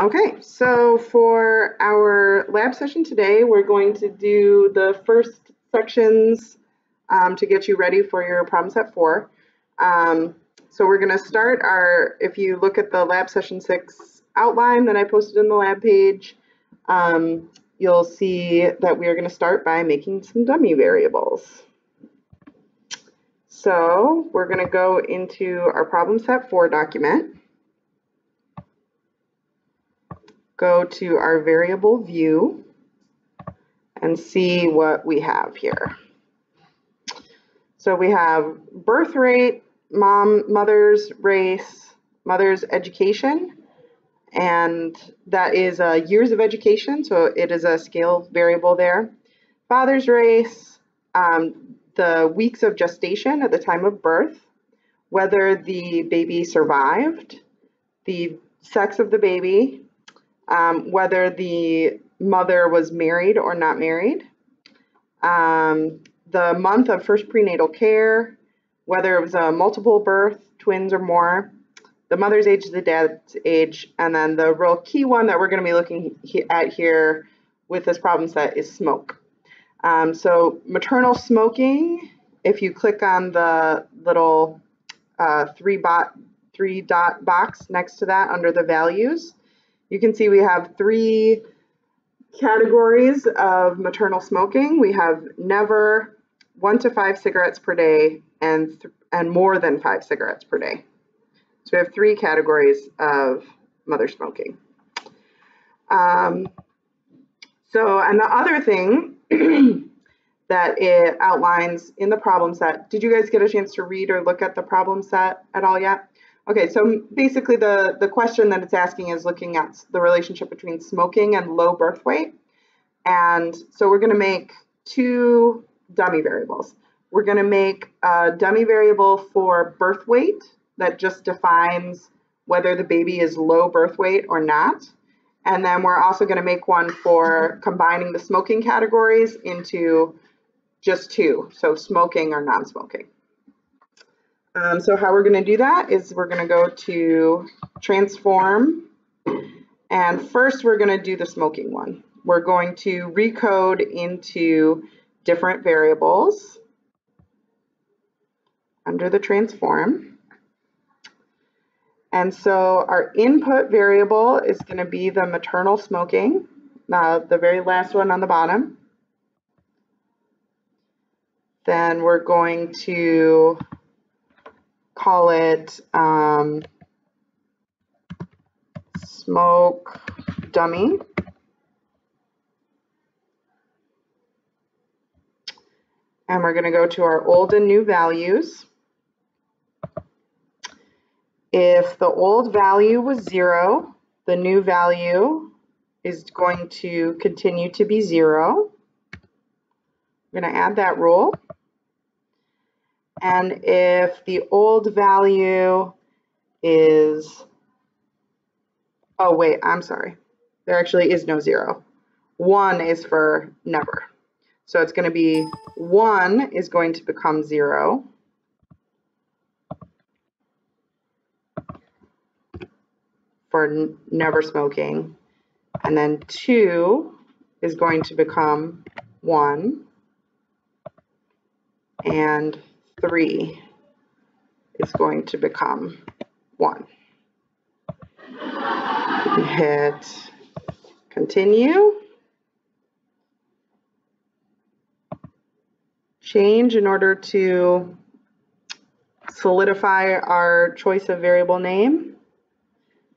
Okay, so for our lab session today, we're going to do the first sections to get you ready for your problem set 4. So we're going to start if you look at the lab session 6 outline that I posted in the lab page, you'll see that we are going to start by making some dummy variables. So we're going to go into our problem set 4 document. Go to our variable view and see what we have here. So we have birth rate, mother's race, mother's education, and that is years of education, so it is a scale variable there. Father's race, the weeks of gestation at the time of birth, whether the baby survived, the sex of the baby, whether the mother was married or not married, the month of first prenatal care, whether it was a multiple birth, twins or more, the mother's age, the dad's age, and then the real key one that we're going to be looking at here with this problem set is smoke. So maternal smoking, if you click on the little three dot box next to that under the values, you can see we have 3 categories of maternal smoking. We have never, 1 to 5 cigarettes per day, and more than 5 cigarettes per day. So we have 3 categories of mother smoking. And the other thing that it outlines in the problem set, did you guys get a chance to read or look at the problem set at all yet? Okay, so basically the question that it's asking is looking at the relationship between smoking and low birth weight. And so we're going to make 2 dummy variables. We're going to make a dummy variable for birth weight that just defines whether the baby is low birth weight or not. And then we're also going to make one for combining the smoking categories into just 2, so smoking or non-smoking. So how we're going to do that is we're going to go to transform, and first we're going to do the smoking one. We're going to recode into different variables under the transform. And so our input variable is going to be the maternal smoking, the very last one on the bottom. Then we're going to call it smoke dummy. And we're going to go to our old and new values. If the old value was 0, the new value is going to continue to be 0. I'm going to add that rule. And if the old value is, oh wait, I'm sorry. There actually is no 0. 1 is for never. So it's going to be 1 is going to become 0. For never smoking. And then 2 is going to become 1. And 3 is going to become 1. Hit continue. Change in order to solidify our choice of variable name.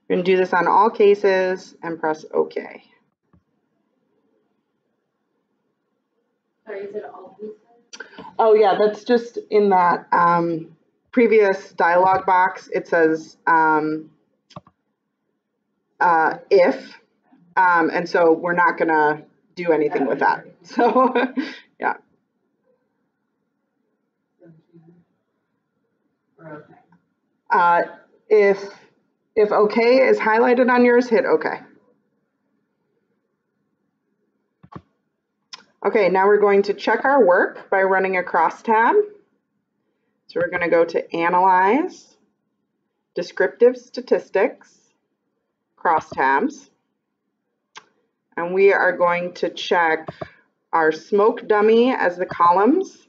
We're going to do this on all cases and press OK. Sorry, is it all cases? Oh yeah, that's just in that previous dialog box. It says if, and so we're not going to do anything with that. So yeah. If OK is highlighted on yours, hit OK. Okay, now we're going to check our work by running a crosstab. So we're going to go to Analyze, Descriptive Statistics, crosstabs. And we are going to check our smoke dummy as the columns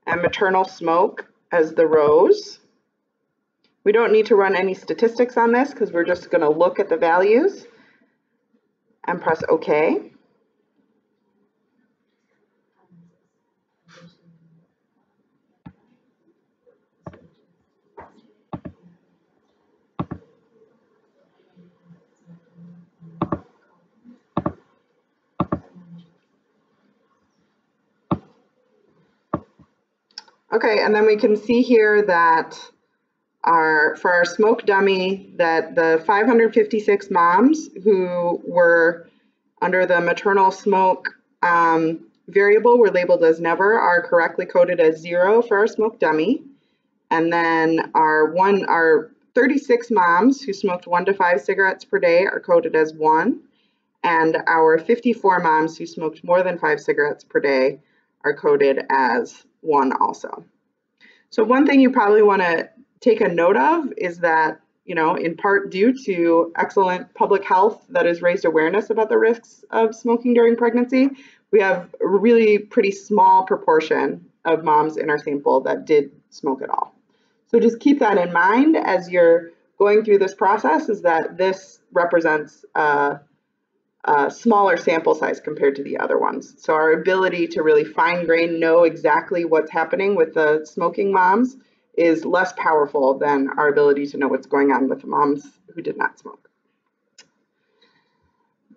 and maternal smoke as the rows. We don't need to run any statistics on this because we're just going to look at the values and press OK. Okay, and then we can see here that for our smoke dummy, that the 556 moms who were under the maternal smoke variable were labeled as never are correctly coded as 0 for our smoke dummy. And then our 36 moms who smoked 1 to 5 cigarettes per day are coded as 1. And our 54 moms who smoked more than 5 cigarettes per day are coded as 1 also. So one thing you probably want to take a note of is that, you know, in part due to excellent public health that has raised awareness about the risks of smoking during pregnancy, we have a really pretty small proportion of moms in our sample that did smoke at all. So just keep that in mind as you're going through this process, is that this represents a smaller sample size compared to the other ones. So our ability to really fine grain know exactly what's happening with the smoking moms is less powerful than our ability to know what's going on with the moms who did not smoke.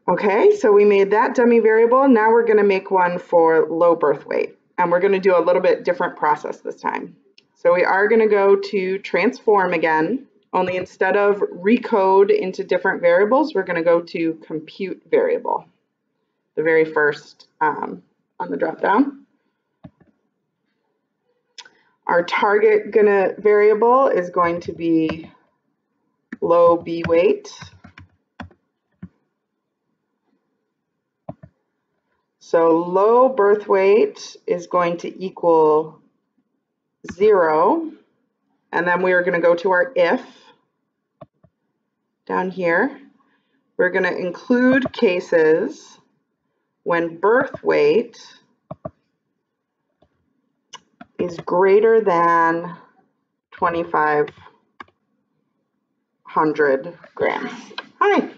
Okay, so we made that dummy variable. Now we're going to make one for low birth weight, and we're going to do a little bit different process this time. So we are going to go to transform again, only instead of recode into different variables, we're going to go to compute variable, the very first on the drop down. Our target variable is going to be low B weight. So low birth weight is going to equal 0. And then we are going to go to our if down here. We're going to include cases when birth weight is greater than 2,500 grams. Hi.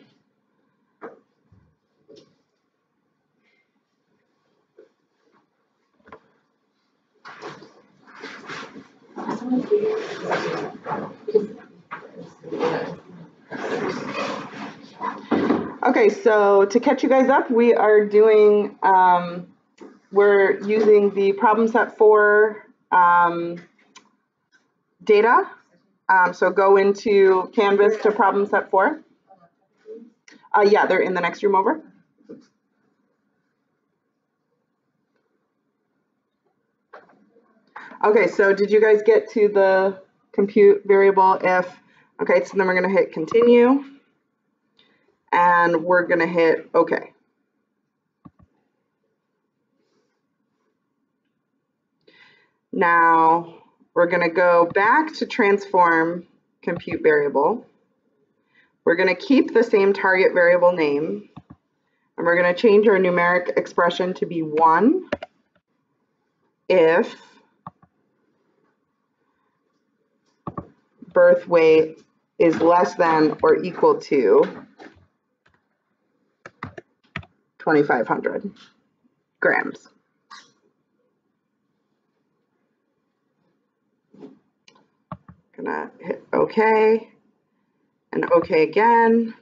Okay, so to catch you guys up, we are doing, we're using the problem set 4 data. So go into Canvas to problem set 4. Yeah, they're in the next room over. Okay, so did you guys get to the compute variable if? Okay, so then we're going to hit continue. And we're going to hit OK. Now we're going to go back to transform compute variable. We're going to keep the same target variable name. And we're going to change our numeric expression to be 1 if birth weight is less than or equal to 2,500 grams. Gonna hit OK and OK again.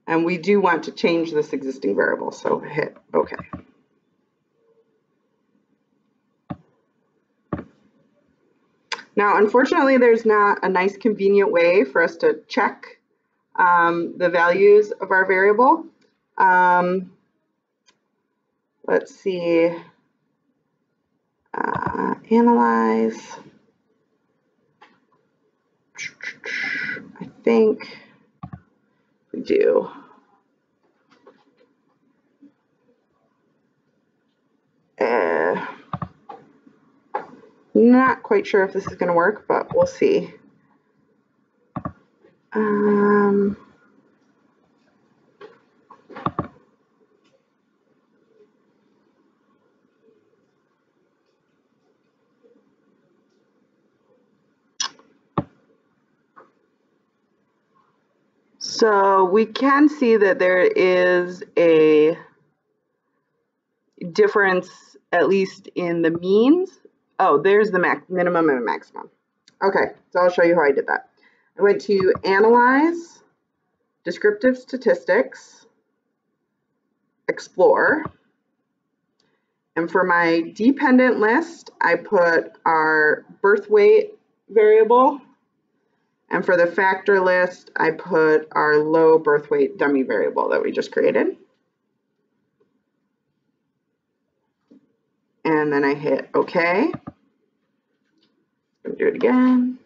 And we do want to change this existing variable, so hit OK. Now, unfortunately, there's not a nice convenient way for us to check the values of our variable. Let's see, analyze. I think we do. Not quite sure if this is going to work, but we'll see. So we can see that there is a difference, at least in the means. Oh, there's the minimum and maximum. Okay, so I'll show you how I did that. I went to Analyze, Descriptive Statistics, Explore, and for my dependent list, I put our birth weight variable, and for the factor list, I put our low birth weight dummy variable that we just created. And then I hit OK. Do it again.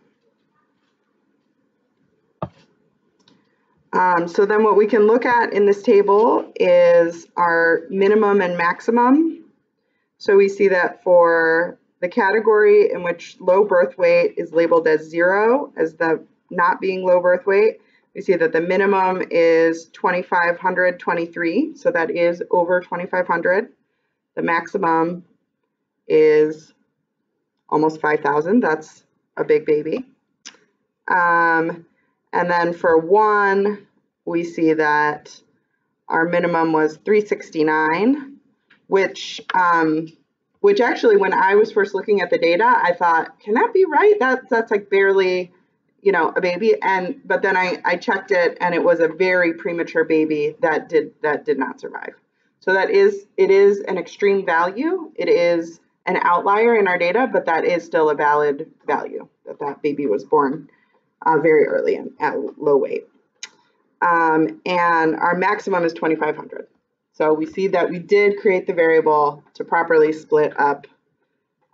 So then what we can look at in this table is our minimum and maximum. So we see that for the category in which low birth weight is labeled as 0, as the not being low birth weight, we see that the minimum is 2,523, so that is over 2,500. The maximum is almost 5,000, that's a big baby. And then for 1, we see that our minimum was 369, which actually, when I was first looking at the data, I thought, can that be right? That's like barely, you know, a baby. But then I checked it, and it was a very premature baby that did not survive. So it is an extreme value. It is an outlier in our data, but that is still a valid value, that baby was born very early at low weight. And our maximum is 2,500. So we see that we did create the variable to properly split up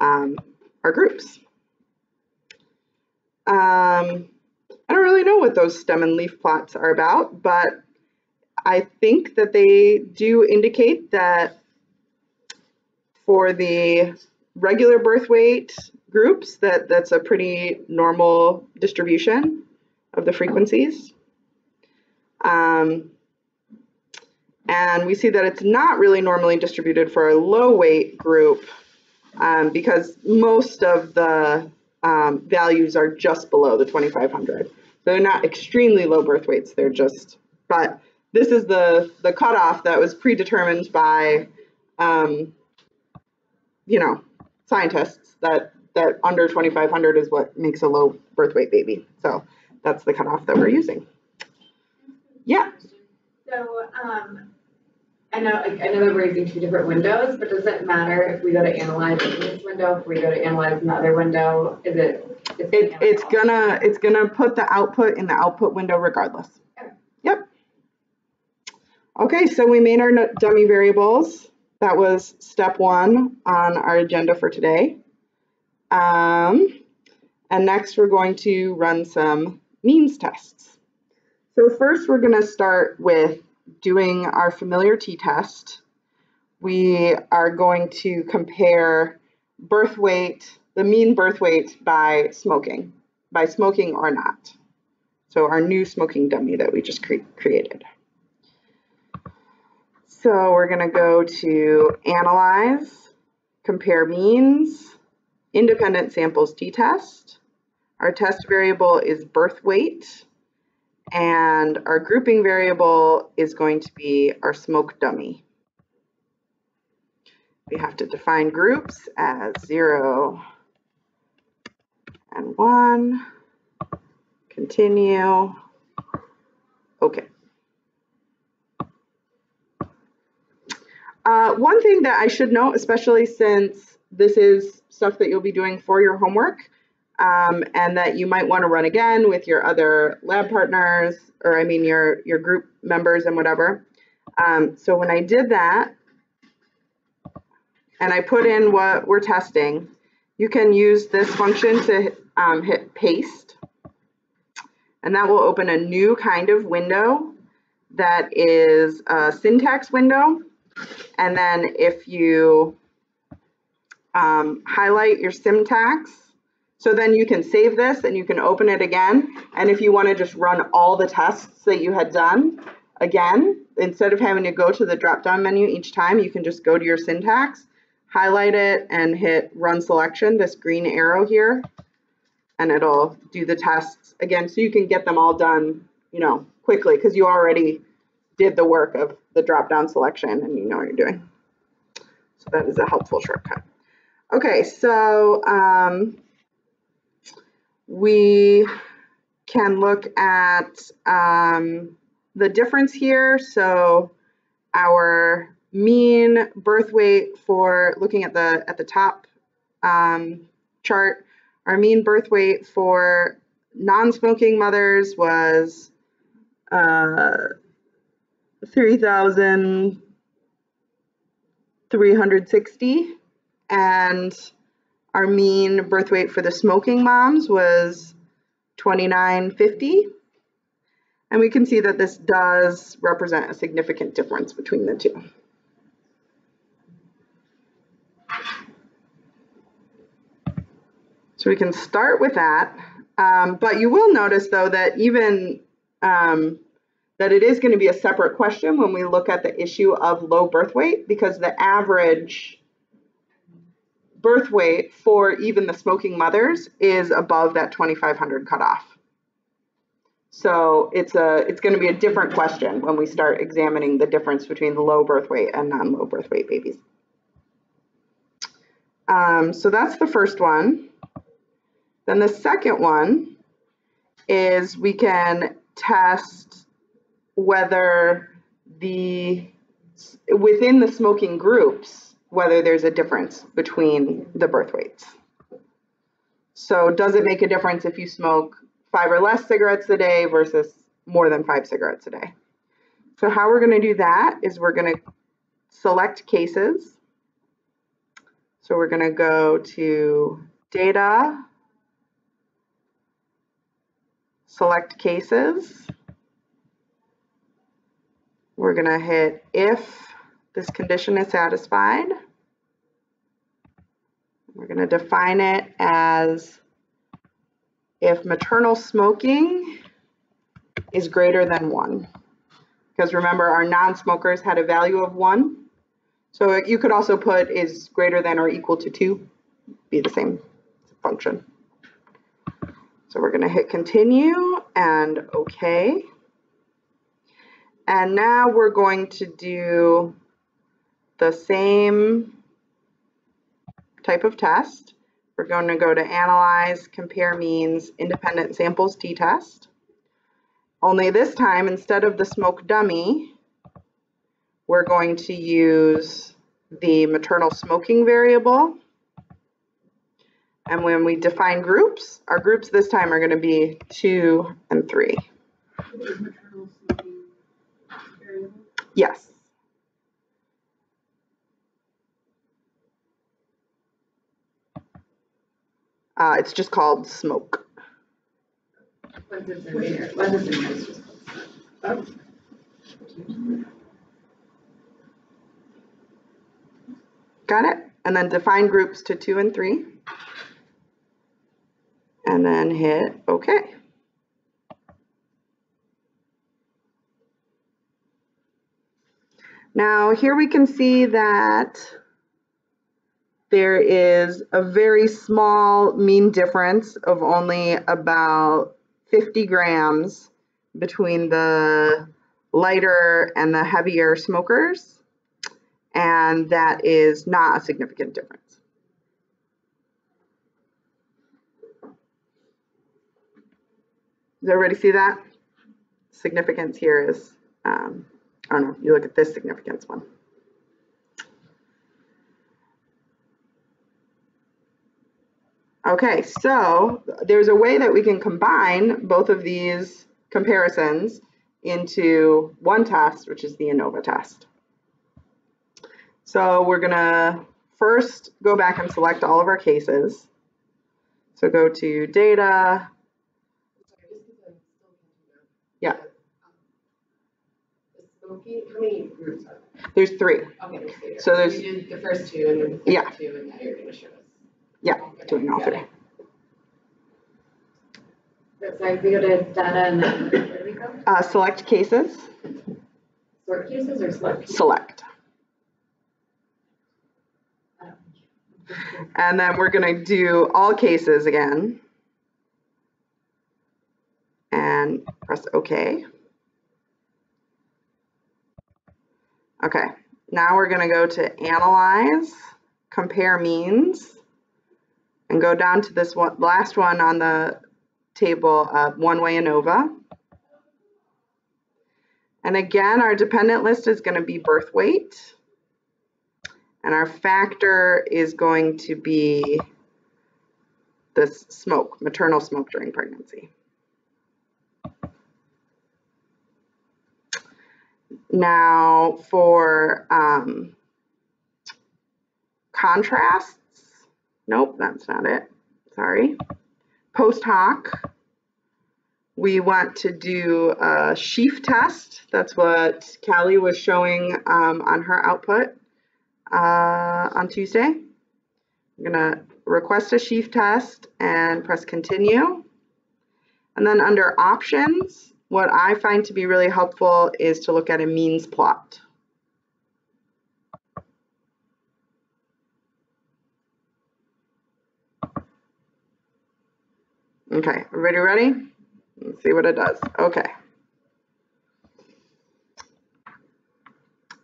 our groups. I don't really know what those stem and leaf plots are about, but I think that they do indicate that for the regular birth weight groups, that's a pretty normal distribution of the frequencies. And we see that it's not really normally distributed for a low weight group because most of the values are just below the 2,500. So they're not extremely low birth weights, they're just, but this is the cutoff that was predetermined by, you know, scientists that under 2,500 is what makes a low birth weight baby. So that's the cutoff that we're using. Yeah. So I know that we're using 2 different windows, but does it matter if we go to analyze in this window, if we go to analyze in the other window? It's gonna put the output in the output window regardless. Okay. Yep. Okay, so we made our dummy variables. That was step 1 on our agenda for today. And next we're going to run some means tests. So first we're going to start with doing our familiar t-test. We are going to compare birth weight, the mean birth weight by smoking or not. So our new smoking dummy that we just created. So we're going to go to Analyze, Compare Means, Independent Samples t-test. Our test variable is birth weight, and our grouping variable is going to be our smoke dummy. We have to define groups as 0 and 1. Continue. Okay. One thing that I should note, especially since this is stuff that you'll be doing for your homework, and that you might want to run again with your other lab partners, or I mean your group members and whatever. So when I did that, and I put in what we're testing, you can use this function to hit paste, and that will open a new kind of window that is a syntax window. And then if you highlight your syntax, so then you can save this and you can open it again. And if you want to just run all the tests that you had done again, instead of having to go to the drop-down menu each time, you can just go to your syntax, highlight it, and hit run selection, this green arrow here, and it'll do the tests again, so you can get them all done, you know, quickly because you already did the work of the drop-down selection and you know what you're doing. So that is a helpful shortcut. Okay, so we can look at the difference here. So our mean birth weight for looking at the top chart, our mean birth weight for non-smoking mothers was 3,360, and our mean birth weight for the smoking moms was 2,950. And we can see that this does represent a significant difference between the two. So we can start with that, but you will notice though that even that it is going to be a separate question when we look at the issue of low birth weight, because the average birth weight for even the smoking mothers is above that 2,500 cutoff. So it's going to be a different question when we start examining the difference between the low birth weight and non-low birth weight babies. So that's the first one. Then the second one is we can test whether within the smoking groups, whether there's a difference between the birth weights. So does it make a difference if you smoke 5 or less cigarettes a day versus more than 5 cigarettes a day? So how we're going to do that is we're going to select cases. So we're going to go to data, select cases. We're going to hit if this condition is satisfied. We're going to define it as if maternal smoking is greater than 1. Because remember, our non-smokers had a value of 1. So you could also put is greater than or equal to 2, be the same function. So we're going to hit continue and OK. And now we're going to do the same type of test. We're going to go to Analyze, Compare Means, Independent Samples t-test. Only this time, instead of the smoke dummy, we're going to use the maternal smoking variable. And when we define groups, our groups this time are going to be 2 and 3. Yes. It's just called smoke. What is it? Oh. Got it? And then define groups to 2 and 3. And then hit OK. Now here we can see that there is a very small mean difference of only about 50 grams between the lighter and the heavier smokers, and that is not a significant difference. Does everybody see that? Significance here is, I don't know, you look at this significance one. Okay, so there's a way that we can combine both of these comparisons into one test, which is the ANOVA test. So we're gonna first go back and select all of our cases. So go to data. Yeah. How many groups are there? There's 3. Okay, there's 3. So there's, we did the first 2 and then the second 2, and now you're going to show us. Yeah, doing all 3. So if we go to data and then where do we go? Select cases. Sort cases or select cases? Select. And then we're going to do all cases again. And press OK. Okay, now we're going to go to Analyze, Compare Means, and go down to this one, last one on the table of one-way ANOVA. And again, our dependent list is going to be birth weight. And our factor is going to be this smoke, maternal smoke during pregnancy. Now for contrasts, nope, that's not it, sorry. Post hoc, we want to do a sheaf test. That's what Callie was showing on her output on Tuesday. I'm gonna request a sheaf test and press continue. And then under options, what I find to be really helpful is to look at a means plot. Okay, everybody ready? Let's see what it does. Okay.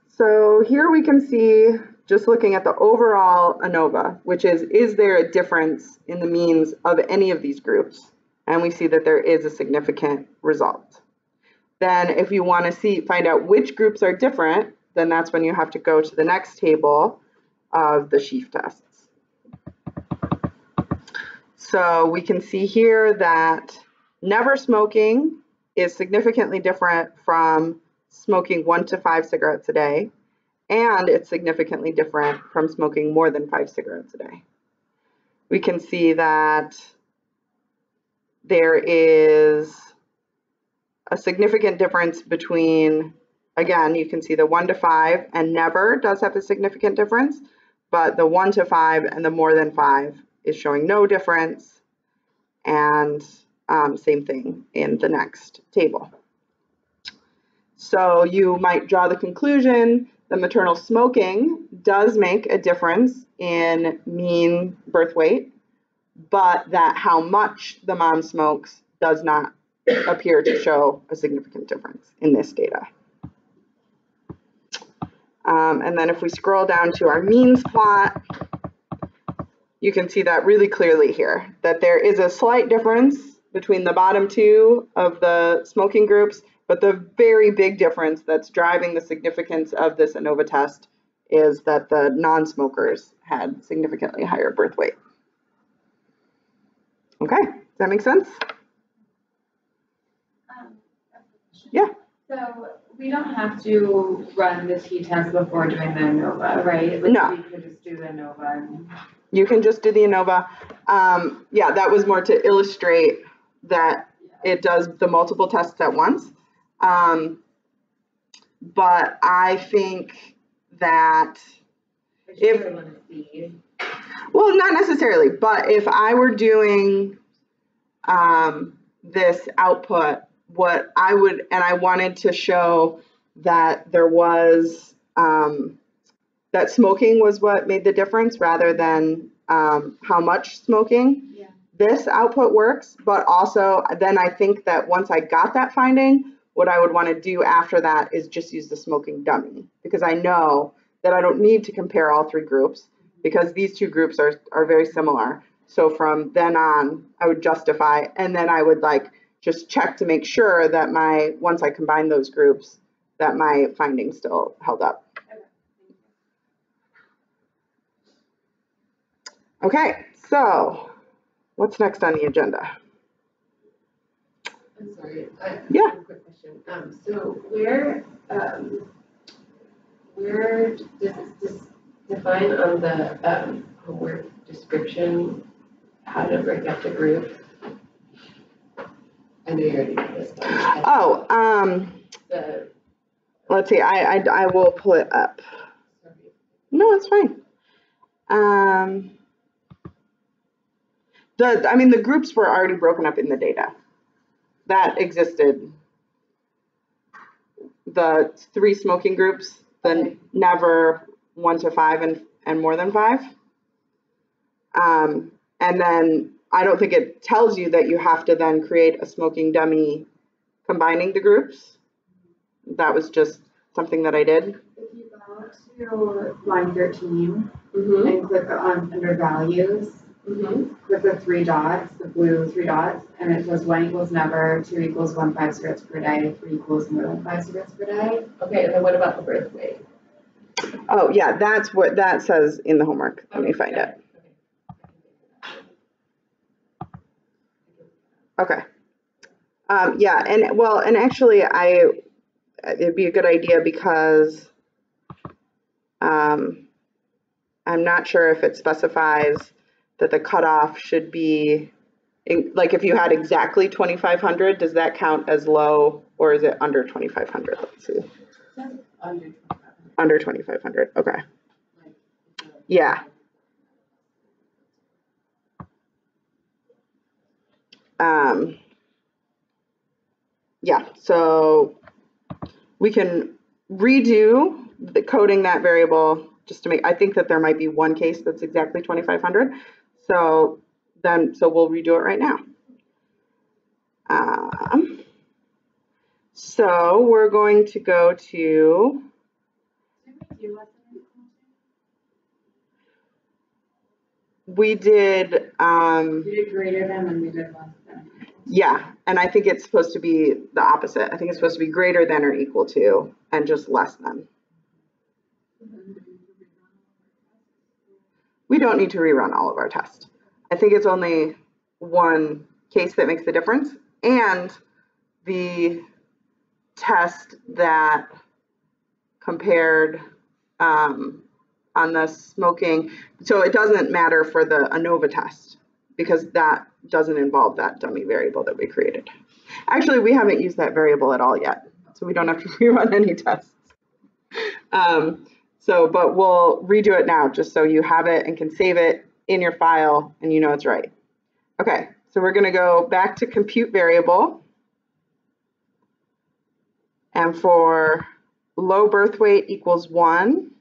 So here we can see, just looking at the overall ANOVA, which is there a difference in the means of any of these groups? And we see that there is a significant result. Then if you want to find out which groups are different, then that's when you have to go to the next table of the sheaf tests. So we can see here that never smoking is significantly different from smoking 1 to 5 cigarettes a day, and it's significantly different from smoking more than 5 cigarettes a day. We can see that there is a significant difference between, again, you can see the 1 to 5 and never does have a significant difference, but the 1 to 5 and the more than 5 is showing no difference, and same thing in the next table. So you might draw the conclusion that maternal smoking does make a difference in mean birth weight, but that how much the mom smokes does not appear to show a significant difference in this data. And then if we scroll down to our means plot, you can see that really clearly here, that there is a slight difference between the bottom two of the smoking groups, but the very big difference that's driving the significance of this ANOVA test is that the non-smokers had significantly higher birth weight. Okay, does that make sense? Yeah. So we don't have to run the t-test before doing the ANOVA, right? Like no. We could just do the ANOVA. And... You can just do the ANOVA. Yeah, that was more to illustrate that it does the multiple tests at once. But I think that well, not necessarily, but if I were doing this output, what I would, and I wanted to show that there was, that smoking was what made the difference rather than how much smoking. Yeah. This output works, but also then I think that once I got that finding, what I would want to do after that is just use the smoking dummy, because I know that I don't need to compare all three groups because these two groups are very similar. So from then on, I would justify, and then I would like just check to make sure that once I combine those groups, that my findings still held up. Okay, so what's next on the agenda? I'm sorry. Yeah. Have a quick question. So where does this define on the homework description how to break up the group? I know you already did this. Oh, let's see. I will pull it up. Sorry. No, it's fine. The groups were already broken up in the data. That existed. The 3 smoking groups, the never 1 to 5 and more than 5. And then I don't think it tells you that you have to then create a smoking dummy combining the groups. That was just something that I did. If you go to line 13 Mm-hmm. and click on under values, Mm-hmm. click the 3 dots, the blue 3 dots, and it says 1 equals never, 2 equals 1.5 cigarettes per day, 3 equals more than 5 cigarettes per day. Okay, and then what about the birth weight? Oh, yeah, that's what that says in the homework. Let me find it. Okay. Yeah, and well, and actually, it'd be a good idea because I'm not sure if it specifies that the cutoff should be, like if you had exactly 2,500, does that count as low or is it under 2,500? Let's see. Under 25. Under 2,500, okay. Yeah. Yeah, so we can redo the coding that variable just to make, I think that there might be one case that's exactly 2,500. So we'll redo it right now. So we're going to go to, we did greater than and we did less than. yeah, and I think it's supposed to be the opposite. I think it's supposed to be greater than or equal to and just less than. We don't need to rerun all of our tests. I think it's only one case that makes the difference, and the test that compared on the smoking, so it doesn't matter for the ANOVA test because that doesn't involve that dummy variable that we created. Actually, we haven't used that variable at all yet, so we don't have to rerun any tests. But we'll redo it now just so you have it and can save it in your file and you know it's right. Okay, so we're going to go back to compute variable. And for low birth weight equals 1,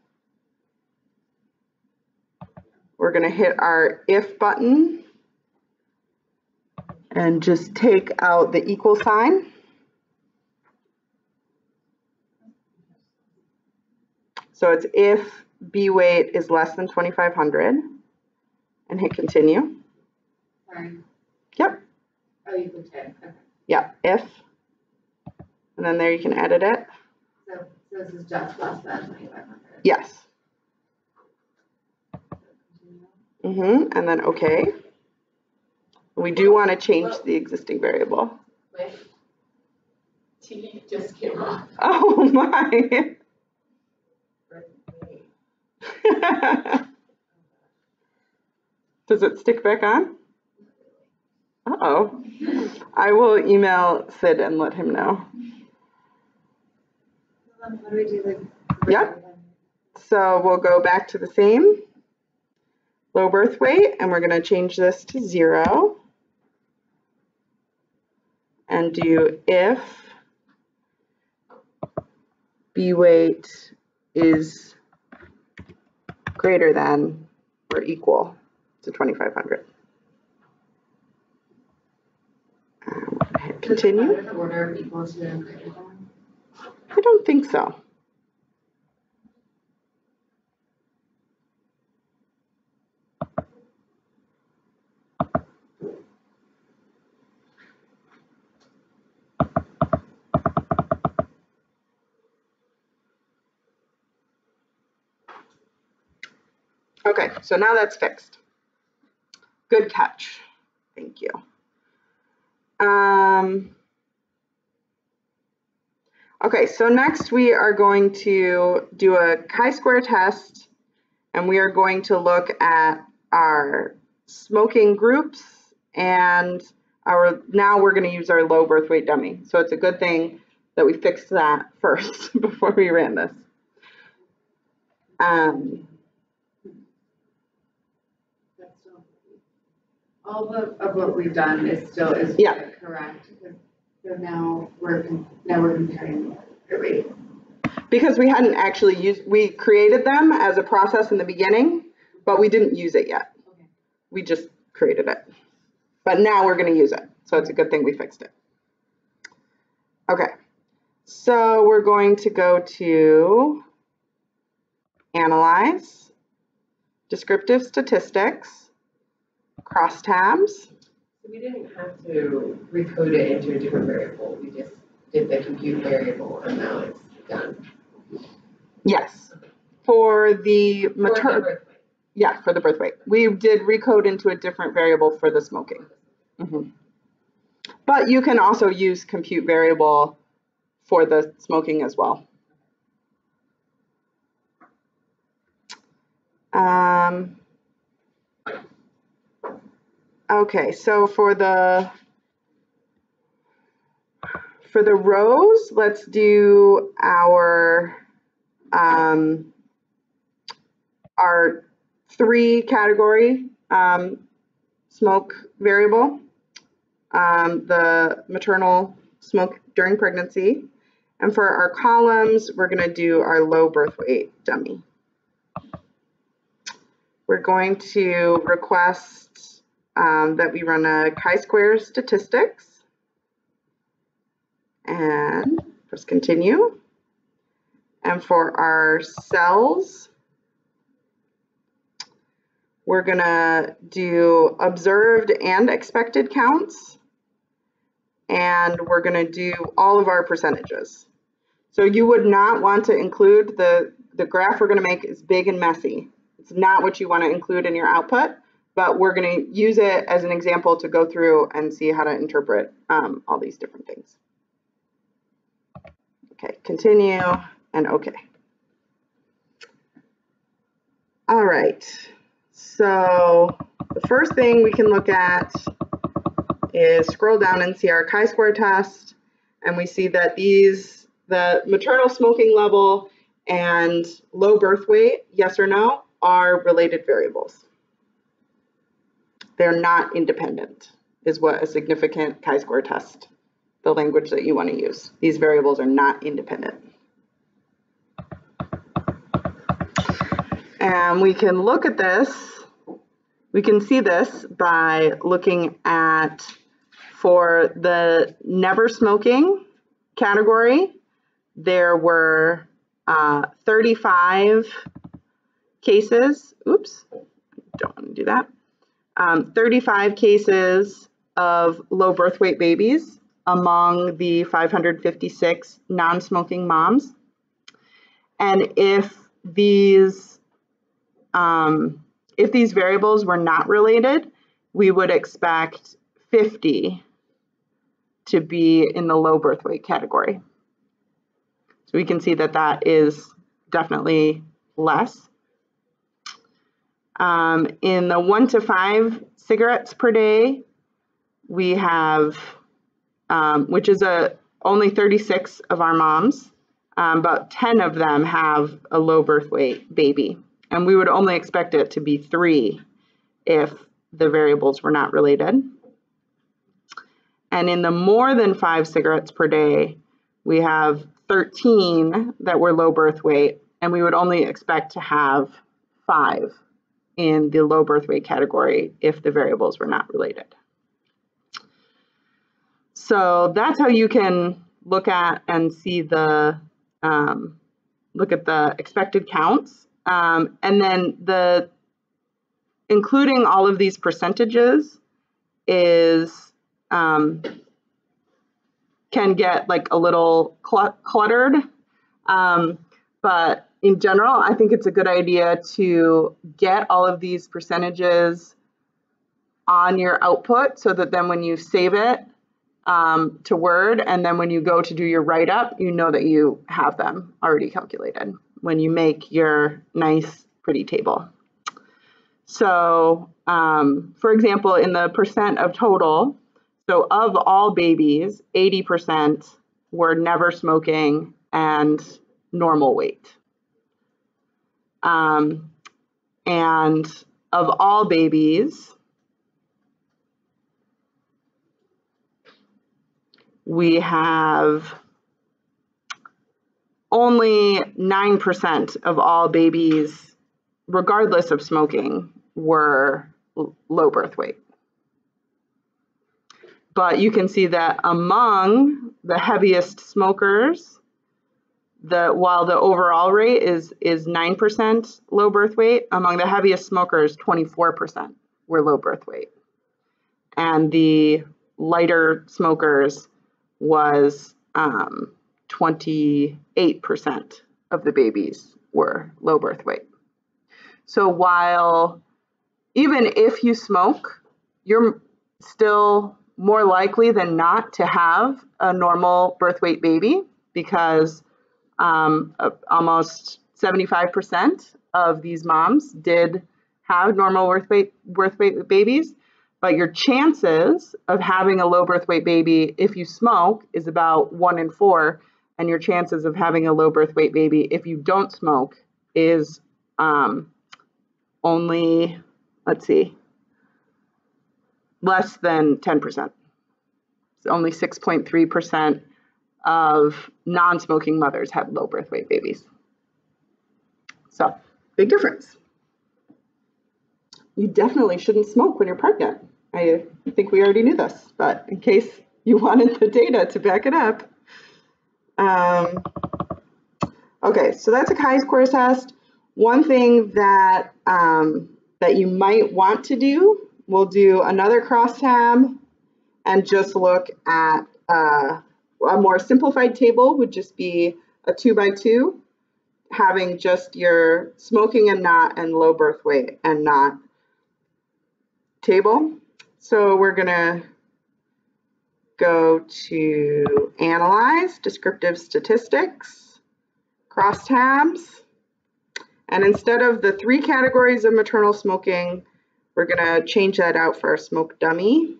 we're going to hit our if button and just take out the equal sign. So it's if B weight is less than 2,500 and hit continue. Sorry. Yep. Oh, you can check. Okay. Yeah, if. And then there you can edit it. So this is just less than 2,500. Yes. And then okay. We do want to change the existing variable. Wait. T just came off. Oh my. Does it stick back on? Uh-oh. I will email Sid and let him know. What do we do? Yep. So we'll go back to the same low birth weight and we're going to change this to 0 and do if B weight is greater than or equal to 2,500. Hit continue. The order of equals to and greater than? I don't think so. Okay, so now that's fixed. Good catch. Thank you. Okay, so next we are going to do a chi-square test and we are going to look at our smoking groups and now we're going to use our low birth weight dummy. So it's a good thing that we fixed that first before we ran this. All of what we've done is yeah. correct. So now we're comparing the rate. Because we hadn't actually we created them as a process in the beginning, but we didn't use it yet. Okay. We just created it. But now we're going to use it. So it's a good thing we fixed it. Okay. So we're going to go to Analyze, Descriptive Statistics, Crosstabs. We didn't have to recode it into a different variable. We just did the compute variable and now it's done. Yes. For the For the birth weight. Yeah, for the birth weight. We did recode into a different variable for the smoking. But you can also use compute variable for the smoking as well. Okay, so for the rows, let's do our 3 category smoke variable, the maternal smoke during pregnancy. And for our columns, we're going to do our low birth weight dummy. We're going to request that we run a chi-square statistics and press continue. And for our cells, we're going to do observed and expected counts, and we're going to do all of our percentages. So you would not want to include the graph we're going to make is big and messy. It's not what you want to include in your output, but we're going to use it as an example to go through and see how to interpret all these different things. Okay, continue and okay. All right, so the first thing we can look at is scroll down and see our chi-square test, and we see that the maternal smoking level and low birth weight, yes or no, are related variables. They're not independent, is what a significant chi-square test, the language that you want to use. These variables are not independent. And we can look at this, we can see this by looking at, for the never smoking category, there were 35 cases, oops, don't want to do that, 35 cases of low birth weight babies among the 556 non-smoking moms. And if these variables were not related, we would expect 50 to be in the low birth weight category. So we can see that that is definitely less. In the 1 to 5 cigarettes per day, we have, which is only 36 of our moms, about 10 of them have a low birth weight baby. And we would only expect it to be 3 if the variables were not related. And in the more than 5 cigarettes per day, we have 13 that were low birth weight, and we would only expect to have 5 in the low birth weight category if the variables were not related. So that's how you can look at and see the look at the expected counts, and then including all of these percentages is can get like a little cluttered, but in general, I think it's a good idea to get all of these percentages on your output so that then when you save it to Word, and then when you go to do your write-up, you know that you have them already calculated when you make your nice, pretty table. So, for example, in the percent of total, so of all babies, 80% were never smoking and normal weight. And of all babies, we have only 9% of all babies, regardless of smoking, were low birth weight. But you can see that among the heaviest smokers, while the overall rate is 9% low birth weight, among the heaviest smokers, 24% were low birth weight. And the lighter smokers was 28% of the babies were low birth weight. So while even if you smoke, you're still more likely than not to have a normal birth weight baby, because almost 75% of these moms did have normal birth weight babies. But your chances of having a low birth weight baby if you smoke is about 1 in 4, and your chances of having a low birth weight baby if you don't smoke is only, let's see, less than 10%. It's only 6.3% of non-smoking mothers had low birth weight babies. So, big difference. You definitely shouldn't smoke when you're pregnant. I think we already knew this, but in case you wanted the data to back it up. Okay, so that's a chi-square test. One thing that that you might want to do, we'll do another crosstab and just look at a more simplified table, would just be a 2x2, having just your smoking and not and low birth weight and not table. So we're gonna go to Analyze, Descriptive Statistics, Crosstabs, and instead of the 3 categories of maternal smoking, we're gonna change that out for our smoke dummy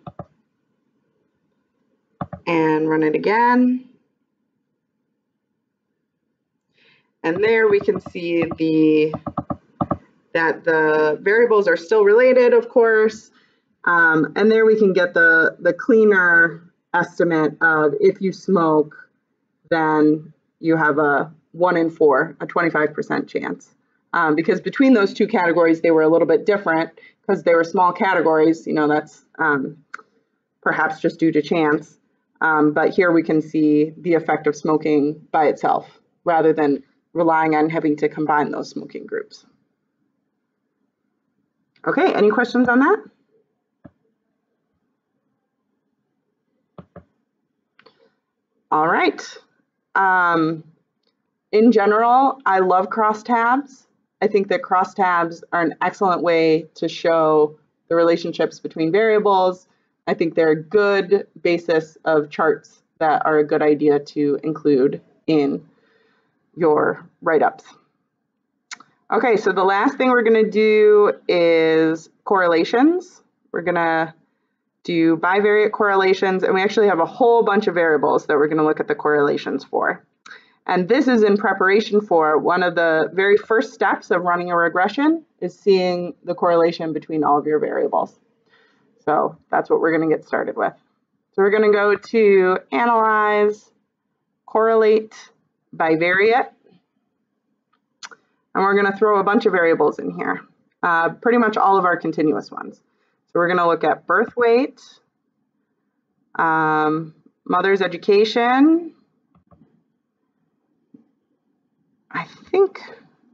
and run it again. And there we can see that the variables are still related, of course. And there we can get the cleaner estimate of if you smoke, then you have a 1 in 4, a 25% chance. Because between those 2 categories, they were a little bit different because they were small categories. You know, that's perhaps just due to chance. But here we can see the effect of smoking by itself rather than relying on having to combine those smoking groups. Okay, any questions on that? All right. In general, I love crosstabs. I think that crosstabs are an excellent way to show the relationships between variables. I think they're a good basis of charts that are a good idea to include in your write-ups. Okay, so the last thing we're going to do is correlations. We're going to do bivariate correlations, and we actually have a whole bunch of variables that we're going to look at the correlations for. And this is in preparation for one of the very first steps of running a regression is seeing the correlation between all of your variables. So that's what we're going to get started with. So we're going to go to Analyze, Correlate, Bivariate, and we're going to throw a bunch of variables in here, pretty much all of our continuous ones. So we're going to look at birth weight, mother's education, I think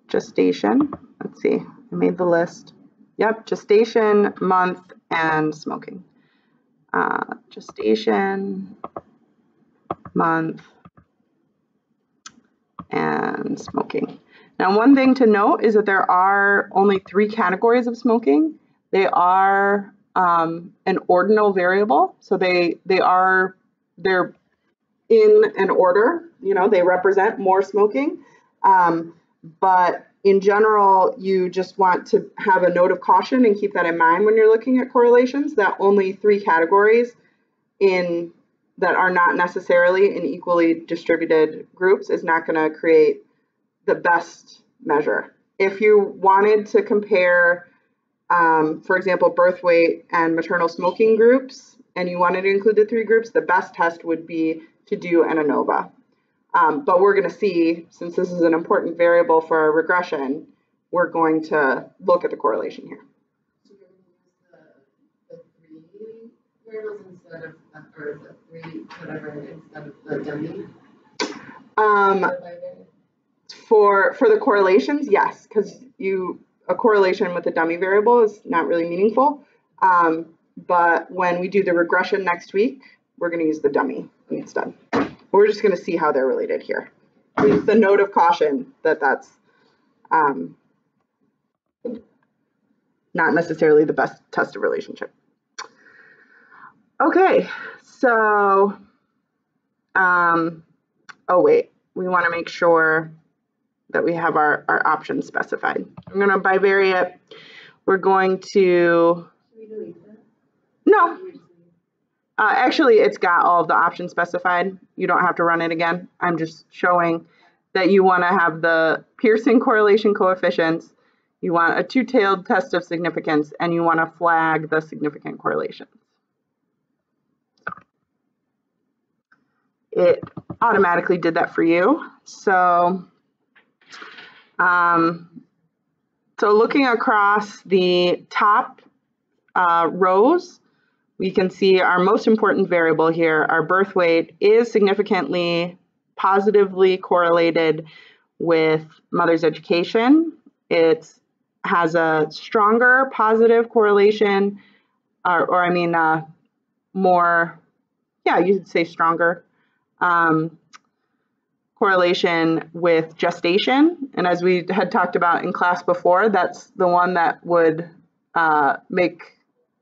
gestation, let's see, I made the list. Yep, gestation, month, and smoking. Gestation, month, and smoking. Now, one thing to note is that there are only 3 categories of smoking. They are an ordinal variable, so they're in an order. You know, they represent more smoking. But in general, you just want to have a note of caution and keep that in mind when you're looking at correlations, that only 3 categories that are not necessarily in equally distributed groups is not going to create the best measure. If you wanted to compare, for example, birth weight and maternal smoking groups, and you wanted to include the 3 groups, the best test would be to do an ANOVA. But we're going to see, since this is an important variable for our regression, we're going to look at the correlation here. So you're going to use the 3 variables instead of, or the 3 whatever, instead of the dummy? For the correlations, yes, because a correlation with a dummy variable is not really meaningful. But when we do the regression next week, we're going to use the dummy instead. We're just going to see how they're related here. With the note of caution that that's not necessarily the best test of relationship. Okay, so, oh wait, we want to make sure that we have our options specified. I'm going to bivariate. We're going to, no, actually it's got all of the options specified. You don't have to run it again. I'm just showing that you want to have the Pearson correlation coefficients, you want a two-tailed test of significance, and you want to flag the significant correlations. It automatically did that for you. So, so looking across the top rows, we can see our most important variable here, our birth weight, is significantly positively correlated with mother's education. It has a stronger positive correlation, or I mean more, yeah, you could say stronger correlation with gestation. And as we had talked about in class before, that's the one that would make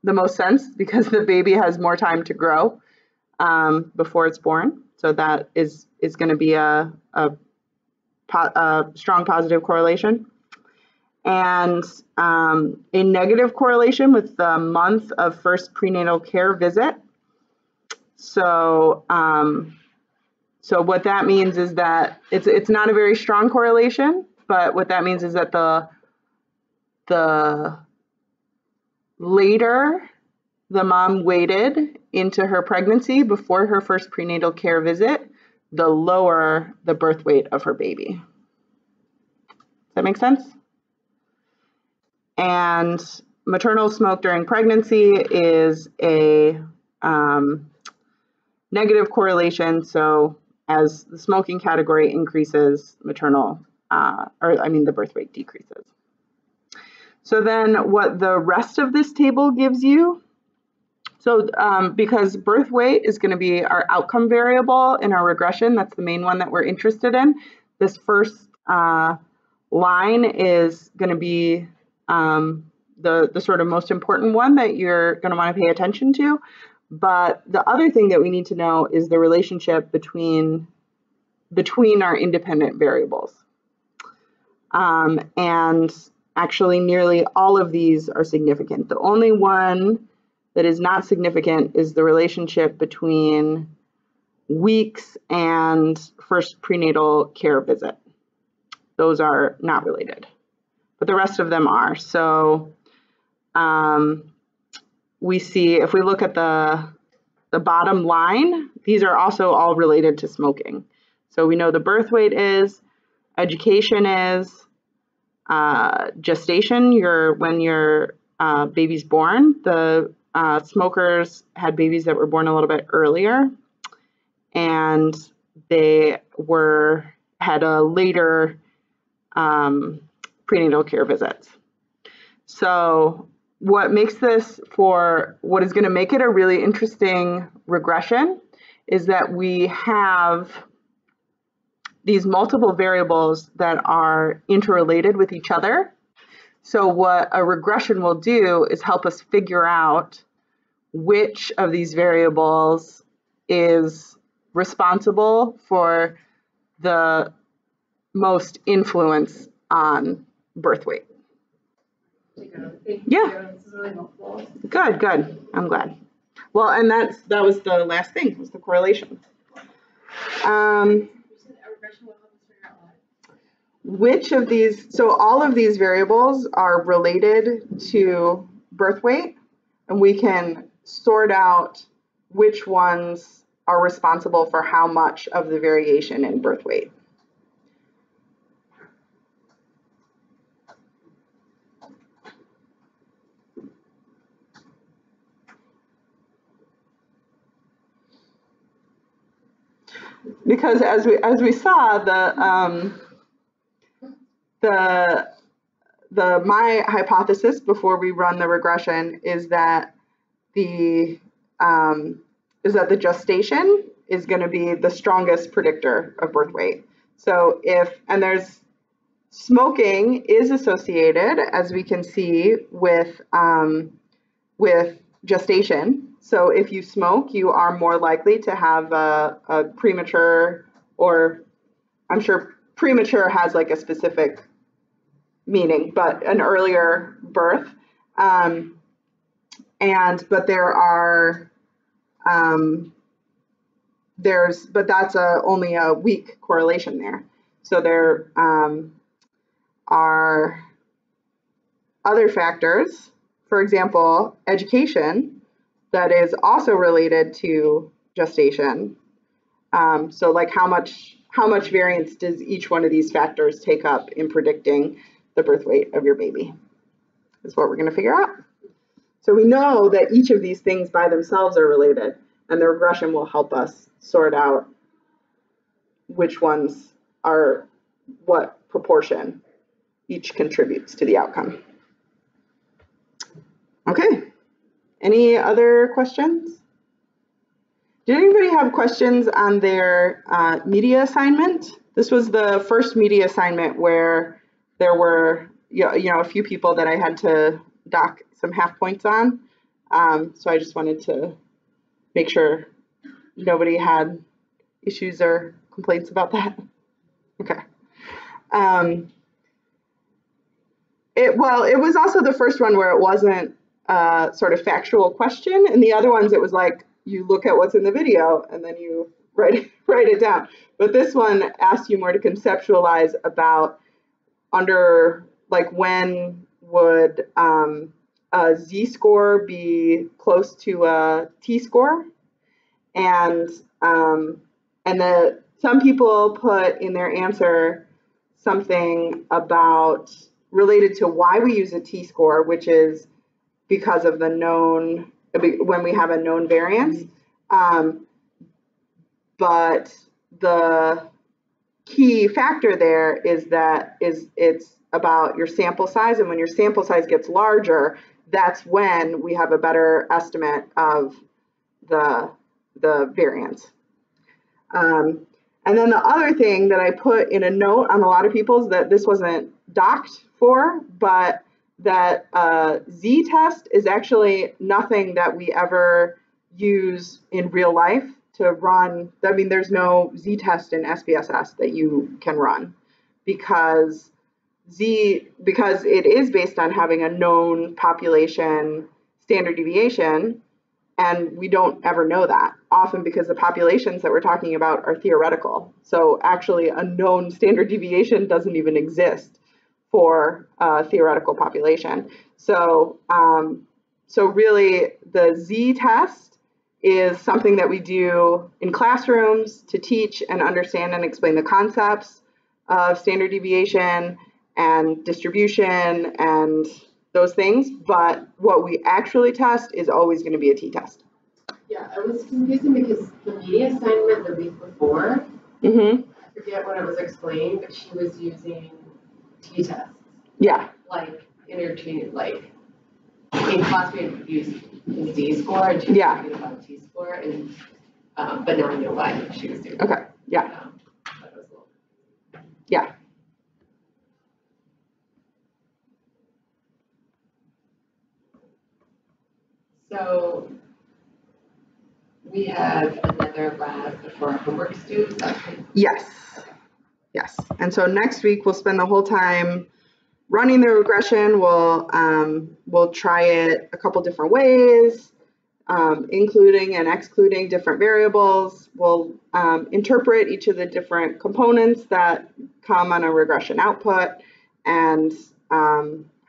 the most sense because the baby has more time to grow before it's born. So that is going to be a strong positive correlation. And a negative correlation with the month of first prenatal care visit. So, so what that means is that it's not a very strong correlation, but what that means is that the later the mom waited into her pregnancy before her first prenatal care visit, the lower the birth weight of her baby. Does that make sense? And maternal smoke during pregnancy is a negative correlation. So as the smoking category increases, the birth weight decreases. So then what the rest of this table gives you, so because birth weight is going to be our outcome variable in our regression, that's the main one that we're interested in. This first line is going to be the sort of most important one that you're going to want to pay attention to. But the other thing that we need to know is the relationship between our independent variables. And actually nearly all of these are significant. The only one that is not significant is the relationship between weeks and first prenatal care visit. Those are not related, but the rest of them are. So we see, if we look at the bottom line, these are also all related to smoking. So we know the birth weight is, education is, gestation, when your baby's born. The smokers had babies that were born a little bit earlier, and they had a later prenatal care visits. So what is going to make it a really interesting regression is that we have these multiple variables that are interrelated with each other. So what a regression will do is help us figure out which of these variables is responsible for the most influence on birth weight. Yeah. This is really helpful. Good. I'm glad. Well, and that was the last thing, was the correlation. Which of these, so all of these variables are related to birth weight, and we can sort out which ones are responsible for how much of the variation in birth weight. Because as we saw, my hypothesis before we run the regression is that the gestation is going to be the strongest predictor of birth weight. So there's smoking is associated, as we can see, with gestation. So if you smoke, you are more likely to have a premature, or I'm sure premature has like a specific meaning, but an earlier birth. But there are, but that's only a weak correlation there. So there are other factors, for example, education, that is also related to gestation. So like how much variance does each one of these factors take up in predicting the birth weight of your baby? Is what we're going to figure out. So we know that each of these things by themselves are related, and the regression will help us sort out which ones are what proportion each contributes to the outcome. Okay, any other questions? Did anybody have questions on their media assignment? This was the first media assignment where there were a few people that I had to dock some half points on. So I just wanted to make sure nobody had issues or complaints about that. Okay. It was also the first one where it wasn't sort of factual question, and the other ones it was like you look at what's in the video and then you write it down. But this one asks you more to conceptualize about when would a z-score be close to a t-score, and some people put in their answer something about related to why we use a t-score, which is because of the known, when we have a known variance. But the key factor there is that it's about your sample size, and when your sample size gets larger, that's when we have a better estimate of the variance. And then the other thing that I put in a note on a lot of people's, that this wasn't docked for, but that z-test is actually nothing that we ever use in real life to run. I mean, there's no z-test in SPSS that you can run because it is based on having a known population standard deviation, and we don't ever know that, often because the populations that we're talking about are theoretical. So actually a known standard deviation doesn't even exist for a theoretical population. So really the z-test is something that we do in classrooms to teach and understand and explain the concepts of standard deviation and distribution and those things, but what we actually test is always going to be a t-test. Yeah, it was confusing because the media assignment the week before, I forget what it was explained, but she was using t-tests. Yeah. Like interchange, like in class we had used the z-score and she was talking about t-score, and but now I know why she was doing. Okay. Yeah. Yeah. So we have another lab for our homework students. Yes. Yes. And so next week we'll spend the whole time running the regression. We'll try it a couple different ways, including and excluding different variables. We'll interpret each of the different components that come on a regression output, and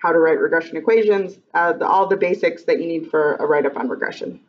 how to write regression equations, all the basics that you need for a write-up on regression.